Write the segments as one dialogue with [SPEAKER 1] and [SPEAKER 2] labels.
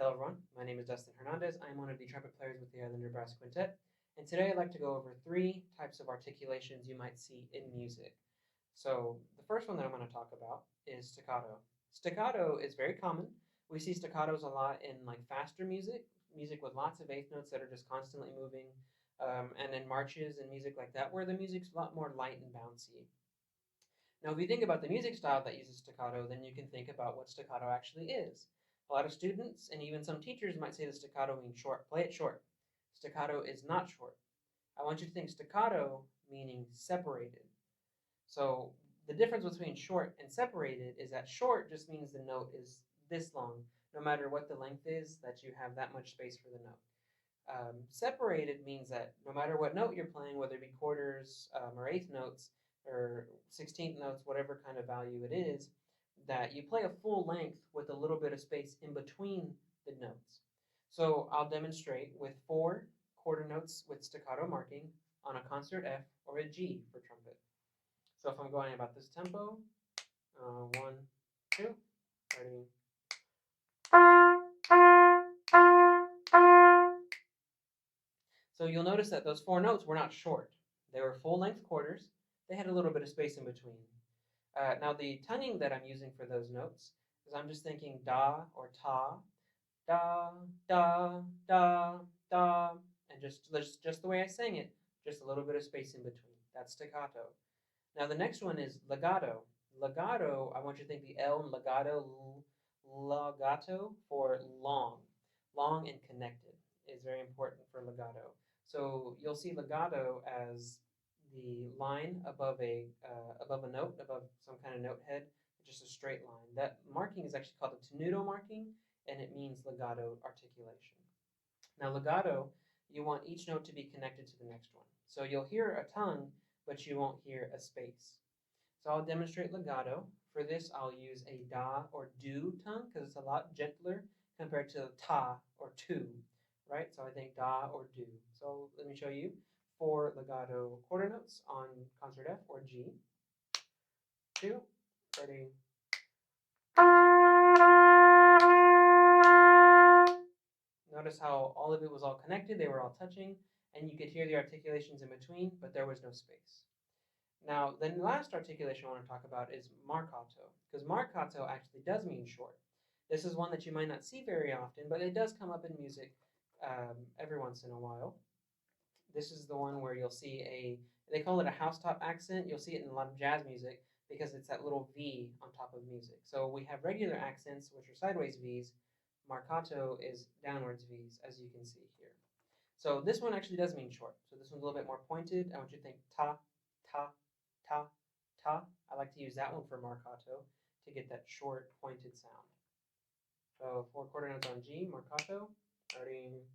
[SPEAKER 1] Hello everyone, my name is Dustin Hernandez. I'm one of the trumpet players with the Islander Brass Quintet, and today I'd like to go over 3 types of articulations you might see in music. So the first one that I'm going to talk about is staccato. Staccato is very common. We see staccatos a lot in like faster music, music with lots of eighth notes that are just constantly moving, and in marches and music like that, where the music's a lot more light and bouncy. Now, if you think about the music style that uses staccato, then you can think about what staccato actually is. A lot of students and even some teachers might say the staccato means short. Play it short. Staccato is not short. I want you to think staccato meaning separated. So the difference between short and separated is that short just means the note is this long. No matter what the length is, that you have that much space for the note. Separated means that no matter what note you're playing, whether it be quarters or eighth notes or 16th notes, whatever kind of value it is, that you play a full length with a little bit of space in between the notes. So I'll demonstrate with 4 quarter notes with staccato marking on a concert F or a G for trumpet. So if I'm going about this tempo, 1, 2, ready. So you'll notice that those 4 notes were not short. They were full-length quarters. They had a little bit of space in between. Now the tonguing that I'm using for those notes is I'm just thinking da or ta, da, da, da, da, and just the way I sang it, just a little bit of space in between. That's staccato. Now the next one is legato. Legato, I want you to think the L in legato for long. Long and connected is very important for legato. So you'll see legato as the line above a note, above some kind of note head, just a straight line. That marking is actually called the tenuto marking, and it means legato articulation. Now legato, you want each note to be connected to the next one. So you'll hear a tongue, but you won't hear a space. So I'll demonstrate legato. For this, I'll use a da or do tongue because it's a lot gentler compared to ta or tu, right? So I think da or do. So let me show you 4 legato quarter notes on concert F or G. 2, ready. Notice how all of it was all connected, they were all touching, and you could hear the articulations in between, but there was no space. Now, the last articulation I want to talk about is marcato, because marcato actually does mean short. This is one that you might not see very often, but it does come up in music every once in a while. This is the one where you'll see they call it a housetop accent. You'll see it in a lot of jazz music because it's that little V on top of music. So we have regular accents, which are sideways Vs. Marcato is downwards Vs, as you can see here. So this one actually does mean short. So this one's a little bit more pointed. I want you to think ta, ta, ta, ta. I like to use that one for marcato to get that short, pointed sound. So 4 quarter notes on G, marcato, starting.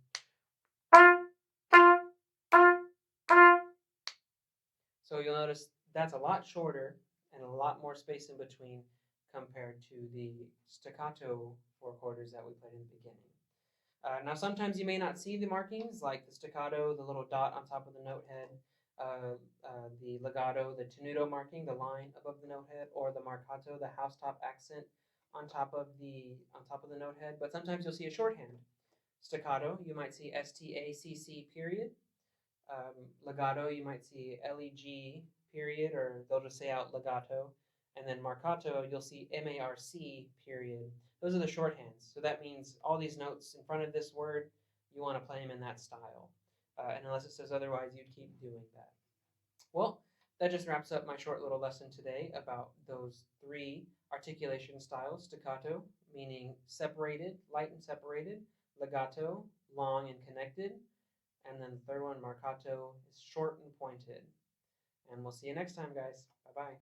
[SPEAKER 1] So you'll notice that's a lot shorter and a lot more space in between compared to the staccato 4 quarters that we played in the beginning. Now sometimes you may not see the markings like the staccato, the little dot on top of the note head, the legato, the tenuto marking, the line above the note head, or the marcato, the housetop accent on top of the note head. But sometimes you'll see a shorthand. Staccato, you might see STACC period. Legato, you might see LEG period, or they'll just say out legato. And then marcato, you'll see MARC period. Those are the shorthands. So that means all these notes in front of this word, you want to play them in that style. And unless it says otherwise, you'd keep doing that. Well, that just wraps up my short little lesson today about those 3 articulation styles. Staccato, meaning separated, light and separated. Legato, long and connected. And then the third one, marcato, is short and pointed. And we'll see you next time, guys. Bye-bye.